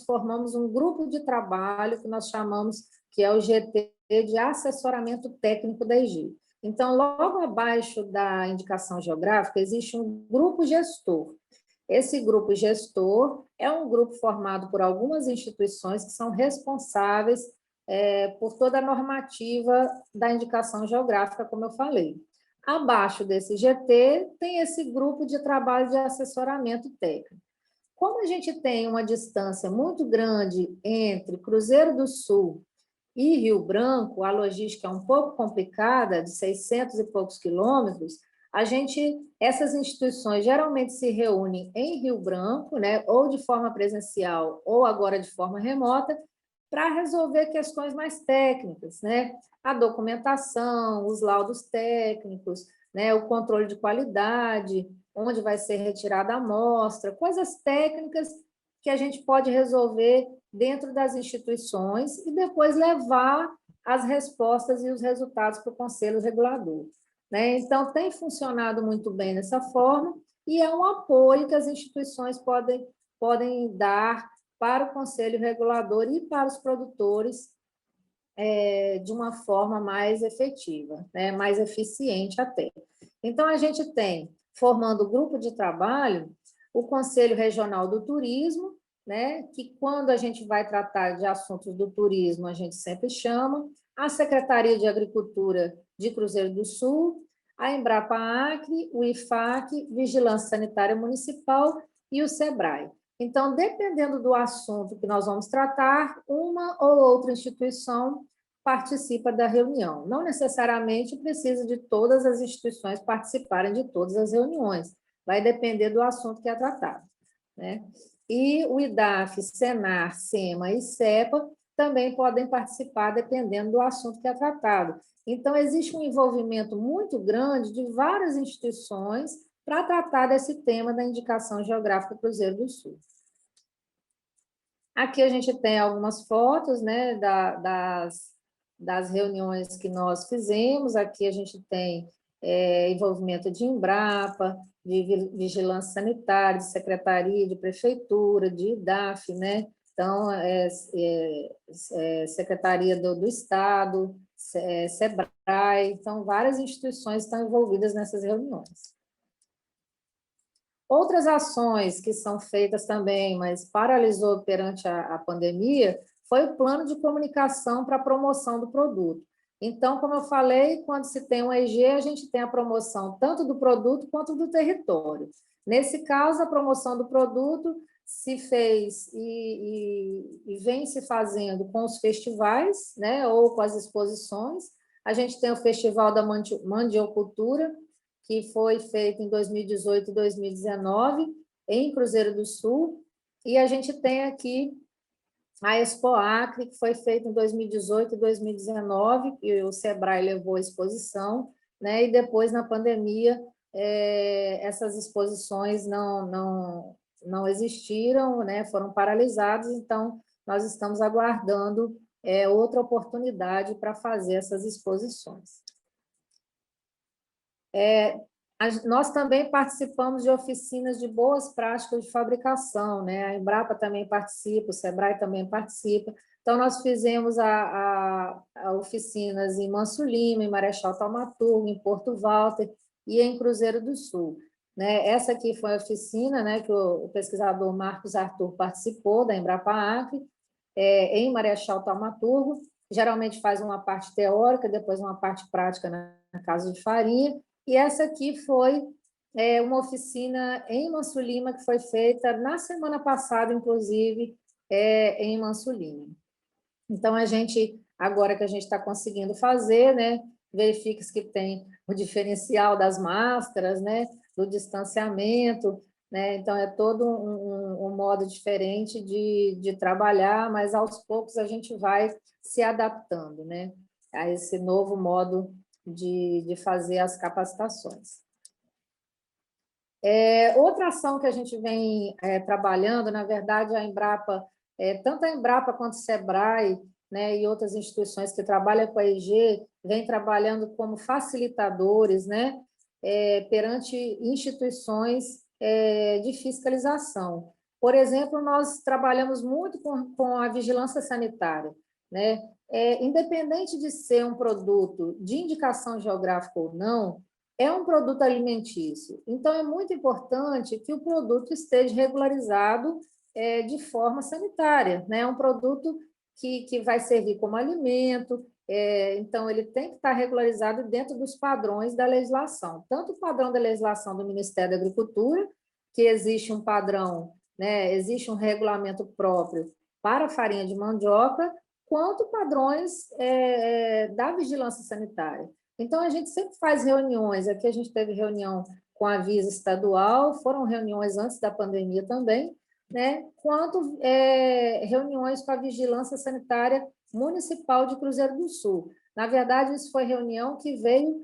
formamos um grupo de trabalho que nós chamamos, que é o GT de Assessoramento Técnico da EG. Então, logo abaixo da indicação geográfica, existe um grupo gestor. Esse grupo gestor é um grupo formado por algumas instituições que são responsáveis por toda a normativa da indicação geográfica, como eu falei. Abaixo desse GT, tem esse grupo de trabalho de assessoramento técnico. Como a gente tem uma distância muito grande entre Cruzeiro do Sul e Rio Branco, a logística é um pouco complicada, de 600 e poucos quilômetros, essas instituições geralmente se reúnem em Rio Branco, né, ou de forma presencial, ou agora de forma remota, para resolver questões mais técnicas, né? A documentação, os laudos técnicos, né? O controle de qualidade, onde vai ser retirada a amostra, coisas técnicas que a gente pode resolver dentro das instituições e depois levar as respostas e os resultados para o Conselho Regulador, né? Então, tem funcionado muito bem dessa forma e é um apoio que as instituições podem dar para o Conselho Regulador e para os produtores de uma forma mais efetiva, né? Mais eficiente até. Então, a gente tem, formando o grupo de trabalho, o Conselho Regional do Turismo, né? Que quando a gente vai tratar de assuntos do turismo, a gente sempre chama, a Secretaria de Agricultura de Cruzeiro do Sul, a Embrapa Acre, o IFAC, Vigilância Sanitária Municipal e o SEBRAE. Então, dependendo do assunto que nós vamos tratar, uma ou outra instituição participa da reunião. Não necessariamente precisa de todas as instituições participarem de todas as reuniões, vai depender do assunto que é tratado, né? E o IDAF, SENAR, SEMA e CEPA também podem participar, dependendo do assunto que é tratado. Então, existe um envolvimento muito grande de várias instituições para tratar desse tema da indicação geográfica Cruzeiro do Sul. Aqui a gente tem algumas fotos, né, das reuniões que nós fizemos. Aqui a gente tem envolvimento de Embrapa, de Vigilância Sanitária, de Secretaria, de Prefeitura, de IDAF, né? Então, Secretaria do Estado, SEBRAE, então, várias instituições estão envolvidas nessas reuniões. Outras ações que são feitas também, mas paralisou perante a pandemia, foi o plano de comunicação para a promoção do produto. Então, como eu falei, quando se tem um EG, a gente tem a promoção tanto do produto quanto do território. Nesse caso, a promoção do produto se fez e vem se fazendo com os festivais, né, ou com as exposições. A gente tem o Festival da Mandiocultura, que foi feito em 2018 e 2019, em Cruzeiro do Sul, e a gente tem aqui a Expo Acre, que foi feita em 2018 e 2019, e o SEBRAE levou a exposição, né? E depois, na pandemia, essas exposições não existiram, né? Foram paralisadas, então nós estamos aguardando outra oportunidade para fazer essas exposições. Nós também participamos de oficinas de boas práticas de fabricação, né? A Embrapa também participa, o SEBRAE também participa. Então, nós fizemos oficinas em Manso Lima, em Marechal Thaumaturgo, em Porto Walter e em Cruzeiro do Sul. né? Essa aqui foi a oficina, né, que o pesquisador Marcos Arthur participou, da Embrapa Acre, em Marechal Thaumaturgo. Geralmente faz uma parte teórica, depois uma parte prática na Casa de Farinha. E essa aqui foi uma oficina em Manso Lima, que foi feita na semana passada, inclusive, em Manso Lima. Então, agora que a gente está conseguindo fazer, né, verifica-se que tem o diferencial das máscaras, né, do distanciamento, né, então é todo um modo diferente de trabalhar, mas aos poucos a gente vai se adaptando, né, a esse novo modo de fazer as capacitações. Outra ação que a gente vem trabalhando, na verdade, a Embrapa, tanto a Embrapa quanto o SEBRAE, né, e outras instituições que trabalham com a EG, vem trabalhando como facilitadores, né, perante instituições de fiscalização. Por exemplo, nós trabalhamos muito com a vigilância sanitária, né? Independente de ser um produto de indicação geográfica ou não, é um produto alimentício. Então, é muito importante que o produto esteja regularizado de forma sanitária, né? É um produto que vai servir como alimento, então, ele tem que estar regularizado dentro dos padrões da legislação, tanto o padrão da legislação do Ministério da Agricultura, que existe um padrão, né? Existe um regulamento próprio para a farinha de mandioca, quanto padrões da vigilância sanitária. Então, a gente sempre faz reuniões, aqui a gente teve reunião com a Visa Estadual, foram reuniões antes da pandemia também, né? Quanto reuniões com a Vigilância Sanitária Municipal de Cruzeiro do Sul. Na verdade, isso foi reunião que veio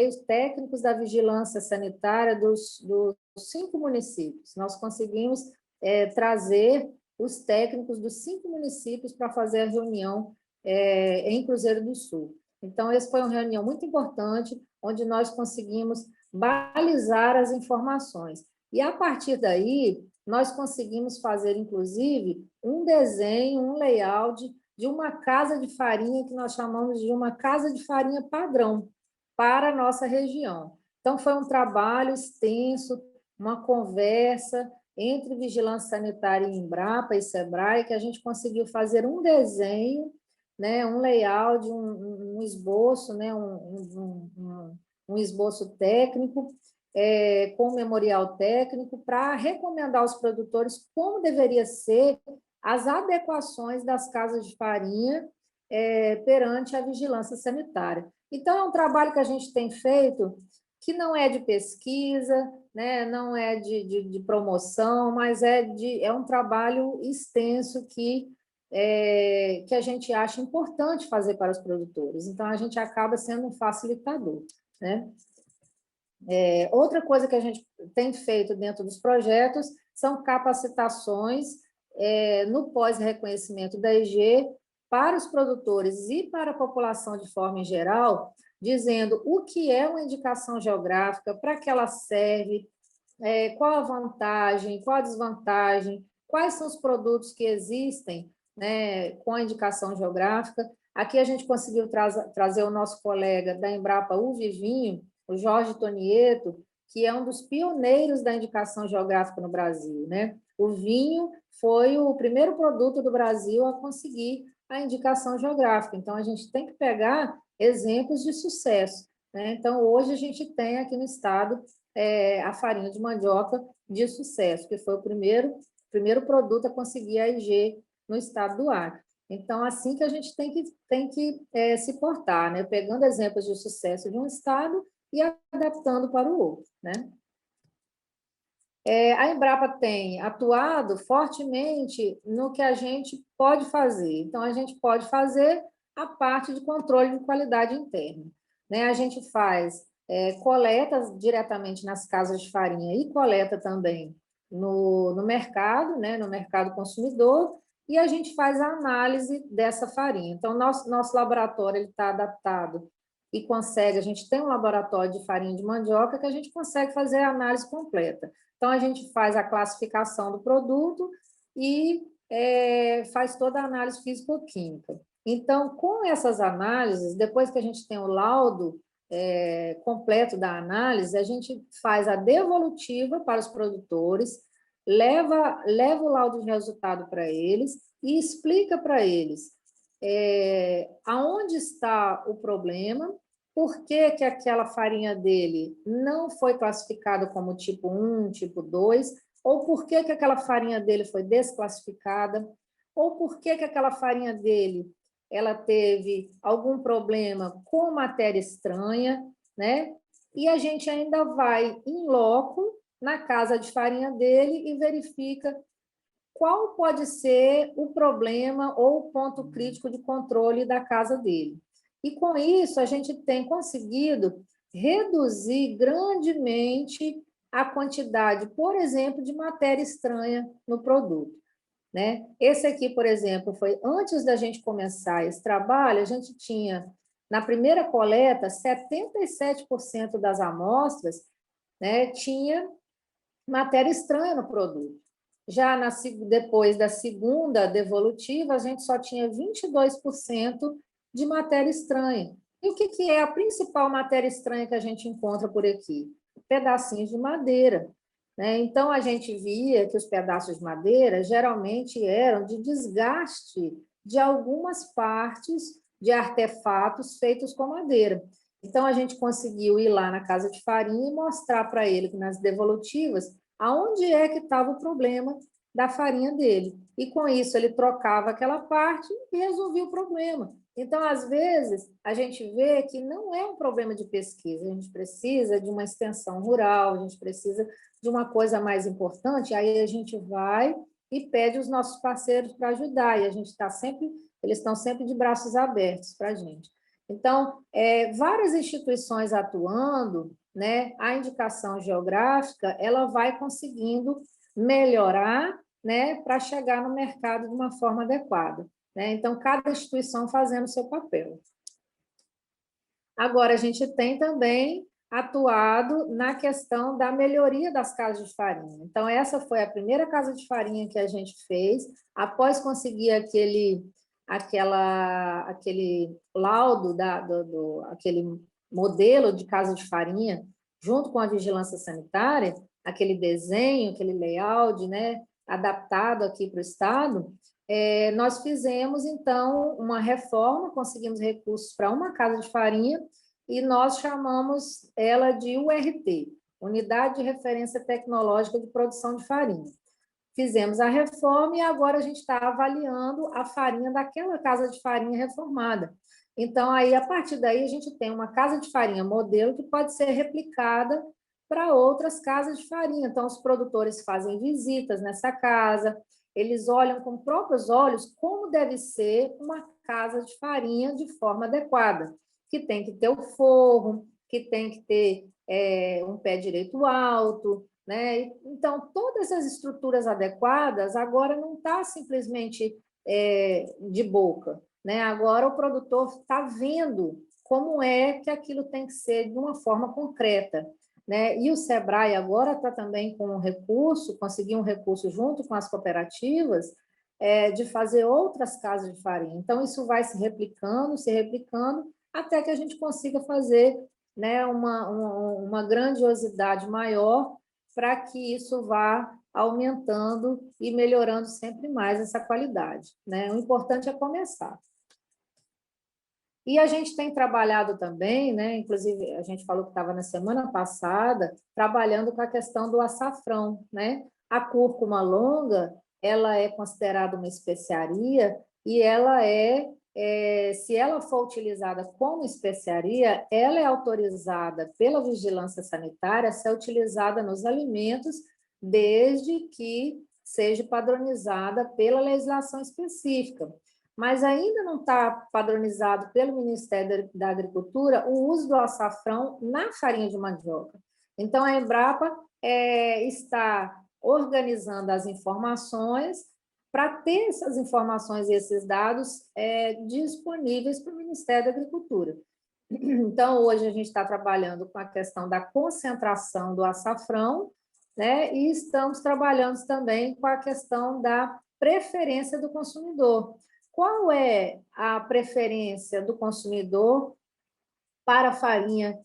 os técnicos da Vigilância Sanitária dos 5 municípios. Nós conseguimos trazer os técnicos dos 5 municípios para fazer a reunião em Cruzeiro do Sul. Então, essa foi uma reunião muito importante, onde nós conseguimos balizar as informações. E, a partir daí, nós conseguimos fazer, inclusive, um desenho, um layout de uma casa de farinha, que nós chamamos de uma casa de farinha padrão, para a nossa região. Então, foi um trabalho extenso, uma conversa entre Vigilância Sanitária e Embrapa e SEBRAE, que a gente conseguiu fazer um desenho, né, um layout, um esboço, né, um esboço técnico, com memorial técnico, para recomendar aos produtores como deveria ser as adequações das casas de farinha perante a vigilância sanitária. Então, é um trabalho que a gente tem feito que não é de pesquisa, né, não é de promoção, mas é um trabalho extenso que a gente acha importante fazer para os produtores. Então, a gente acaba sendo um facilitador, né? Outra coisa que a gente tem feito dentro dos projetos são capacitações no pós-reconhecimento da EG para os produtores e para a população de forma em geral, dizendo o que é uma indicação geográfica, para que ela serve, qual a vantagem, qual a desvantagem, quais são os produtos que existem, né, com a indicação geográfica. Aqui a gente conseguiu trazer o nosso colega da Embrapa Uvivinho, o Jorge Tonieto, que é um dos pioneiros da indicação geográfica no Brasil, né? O vinho foi o primeiro produto do Brasil a conseguir a indicação geográfica. Então, a gente tem que pegar exemplos de sucesso, né? Então, hoje a gente tem aqui no estado a farinha de mandioca de sucesso, que foi o primeiro produto a conseguir a IG no estado do Acre. Então, assim que a gente tem que se portar, né? Pegando exemplos de sucesso de um estado e adaptando para o outro, né? A Embrapa tem atuado fortemente no que a gente pode fazer. Então, a gente pode fazer a parte de controle de qualidade interna, né? A gente faz coletas diretamente nas casas de farinha e coleta também no mercado, né? No mercado consumidor, e a gente faz a análise dessa farinha. Então, nosso laboratório está adaptado e a gente tem um laboratório de farinha de mandioca que a gente consegue fazer a análise completa. Então, a gente faz a classificação do produto e faz toda a análise físico-química. Então, com essas análises, depois que a gente tem o laudo, completo da análise, a gente faz a devolutiva para os produtores, leva o laudo de resultado para eles e explica para eles aonde está o problema, por que que aquela farinha dele não foi classificada como tipo 1, tipo 2, ou por que que aquela farinha dele foi desclassificada, ou por que que aquela farinha dele ela teve algum problema com matéria estranha, né? E a gente ainda vai em loco na casa de farinha dele e verifica qual pode ser o problema ou o ponto crítico de controle da casa dele. E, com isso, a gente tem conseguido reduzir grandemente a quantidade, por exemplo, de matéria estranha no produto, né? Esse aqui, por exemplo, foi antes da gente começar esse trabalho, a gente tinha, na primeira coleta, 77% das amostras, né, tinha matéria estranha no produto. Já depois da segunda devolutiva, a gente só tinha 22% de matéria estranha. E o que é a principal matéria estranha que a gente encontra por aqui? Pedacinhos de madeira, né? Então, a gente via que os pedaços de madeira geralmente eram de desgaste de algumas partes de artefatos feitos com madeira. Então, a gente conseguiu ir lá na casa de farinha e mostrar para ele que nas devolutivas aonde é que estava o problema da farinha dele. E, com isso, ele trocava aquela parte e resolvia o problema. Então, às vezes, a gente vê que não é um problema de pesquisa, a gente precisa de uma extensão rural, a gente precisa de uma coisa mais importante, aí a gente vai e pede os nossos parceiros para ajudar, e a gente está sempre, eles estão sempre de braços abertos para a gente. Então, várias instituições atuando, né, a indicação geográfica, ela vai conseguindo melhorar, né, para chegar no mercado de uma forma adequada, né? Então, cada instituição fazendo o seu papel. Agora, a gente tem também atuado na questão da melhoria das casas de farinha. Então, essa foi a primeira casa de farinha que a gente fez, após conseguir aquele laudo, aquele modelo de casa de farinha, junto com a vigilância sanitária, aquele desenho, aquele layout, né, adaptado aqui para o Estado, nós fizemos, então, uma reforma, conseguimos recursos para uma casa de farinha, e nós chamamos ela de URT, Unidade de Referência Tecnológica de Produção de Farinha. Fizemos a reforma e agora a gente está avaliando a farinha daquela casa de farinha reformada. Então, aí, a partir daí, a gente tem uma casa de farinha modelo que pode ser replicada para outras casas de farinha. Então, os produtores fazem visitas nessa casa, eles olham com próprios olhos como deve ser uma casa de farinha de forma adequada, que tem que ter o forro, que tem que ter um pé direito alto, né? Então, todas as estruturas adequadas agora não está simplesmente de boca, né? Agora o produtor está vendo como é que aquilo tem que ser de uma forma concreta, né? E o Sebrae agora está também com um recurso, conseguiu um recurso junto com as cooperativas, de fazer outras casas de farinha. Então, isso vai se replicando, até que a gente consiga fazer, né, uma grandiosidade maior para que isso vá aumentando e melhorando sempre mais essa qualidade, né? O importante é começar. E a gente tem trabalhado também, né? Inclusive, a gente falou que estava na semana passada, trabalhando com a questão do açafrão, né? A cúrcuma longa, ela é considerada uma especiaria e ela se ela for utilizada como especiaria, ela é autorizada pela vigilância sanitária a ser utilizada nos alimentos, desde que seja padronizada pela legislação específica. Mas ainda não está padronizado pelo Ministério da Agricultura o uso do açafrão na farinha de mandioca. Então, a Embrapa está organizando as informações para ter essas informações e esses dados disponíveis para o Ministério da Agricultura. Então, hoje a gente está trabalhando com a questão da concentração do açafrão, né? E estamos trabalhando também com a questão da preferência do consumidor. Qual é a preferência do consumidor para a farinha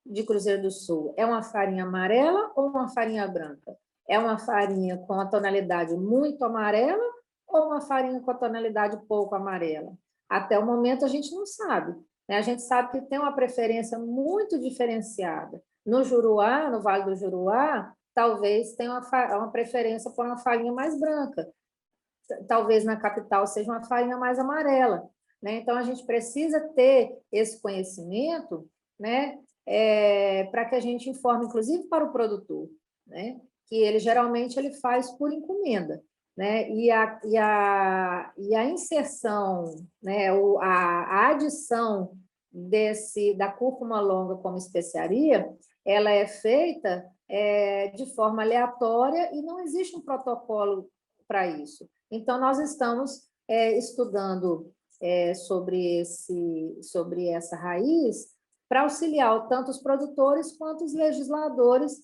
de Cruzeiro do Sul? É uma farinha amarela ou uma farinha branca? É uma farinha com a tonalidade muito amarela ou uma farinha com a tonalidade pouco amarela? Até o momento a gente não sabe, né? A gente sabe que tem uma preferência muito diferenciada. No Juruá, no Vale do Juruá, talvez tenha uma preferência por uma farinha mais branca. Talvez na capital seja uma farinha mais amarela, né? Então, a gente precisa ter esse conhecimento, né? Para que a gente informe, inclusive para o produtor, né? Que ele geralmente ele faz por encomenda, né? E a inserção, né? A adição da cúrcuma longa como especiaria, ela é feita de forma aleatória e não existe um protocolo para isso. Então, nós estamos estudando sobre essa raiz para auxiliar tanto os produtores quanto os legisladores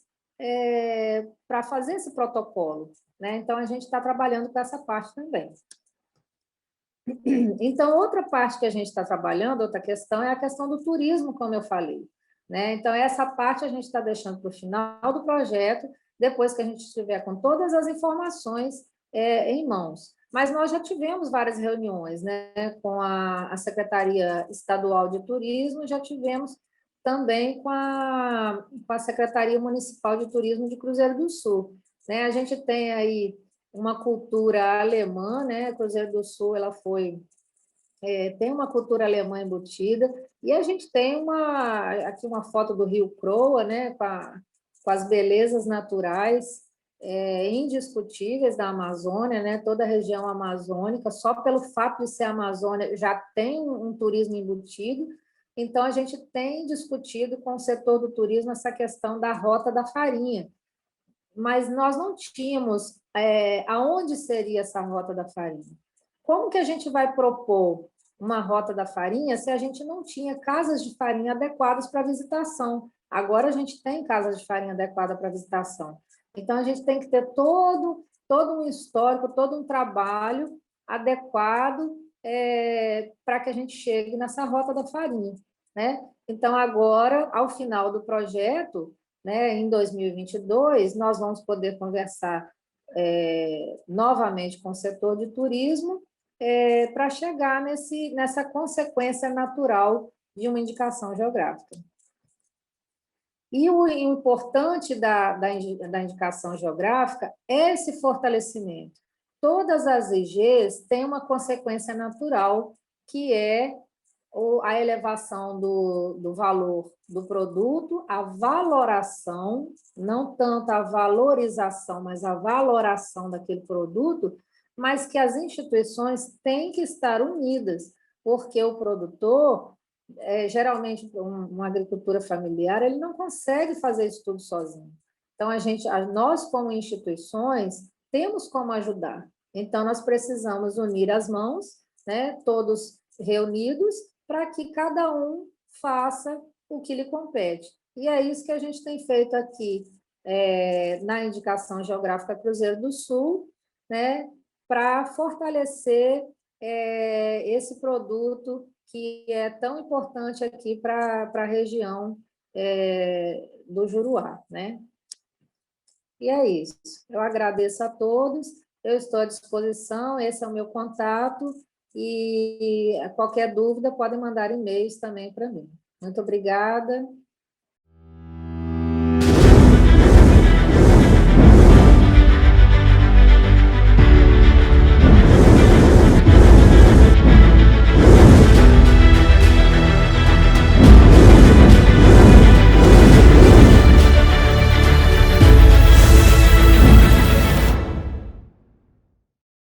para fazer esse protocolo, né? Então, a gente está trabalhando com essa parte também. Então, outra parte que a gente está trabalhando, outra questão, é a questão do turismo, como eu falei, né? Então, essa parte a gente está deixando para o final do projeto, depois que a gente estiver com todas as informações em mãos. Mas nós já tivemos várias reuniões, né, com a Secretaria Estadual de Turismo, já tivemos também com a Secretaria Municipal de Turismo de Cruzeiro do Sul, né? A gente tem aí uma cultura alemã, né? Cruzeiro do Sul, ela tem uma cultura alemã embutida, e a gente tem aqui uma foto do Rio Croa, né? Com as belezas naturais indiscutíveis da Amazônia, né? Toda a região amazônica, só pelo fato de ser Amazônia, já tem um turismo embutido. Então, a gente tem discutido com o setor do turismo essa questão da rota da farinha, mas nós não tínhamos aonde seria essa rota da farinha. Como que a gente vai propor uma rota da farinha se a gente não tinha casas de farinha adequadas para visitação? Agora a gente tem casas de farinha adequadas para visitação. Então, a gente tem que ter todo um histórico, todo um trabalho adequado para que a gente chegue nessa rota da farinha, né? Então, agora, ao final do projeto, né, em 2022, nós vamos poder conversar novamente com o setor de turismo para chegar nessa consequência natural de uma indicação geográfica. E o importante da indicação geográfica é esse fortalecimento. Todas as IGs têm uma consequência natural, que é a elevação do valor do produto, a valoração, não tanto a valorização, mas a valoração daquele produto, mas que as instituições têm que estar unidas, porque o produtor, geralmente, uma agricultura familiar, ele não consegue fazer isso tudo sozinho. Então, nós, como instituições, temos como ajudar. Então, nós precisamos unir as mãos, né, todos reunidos, para que cada um faça o que lhe compete. E é isso que a gente tem feito aqui na indicação geográfica Cruzeiro do Sul, né, para fortalecer esse produto que é tão importante aqui para a região do Juruá, né? E é isso. Eu agradeço a todos, eu estou à disposição, esse é o meu contato, e qualquer dúvida podem mandar e-mails também para mim. Muito obrigada.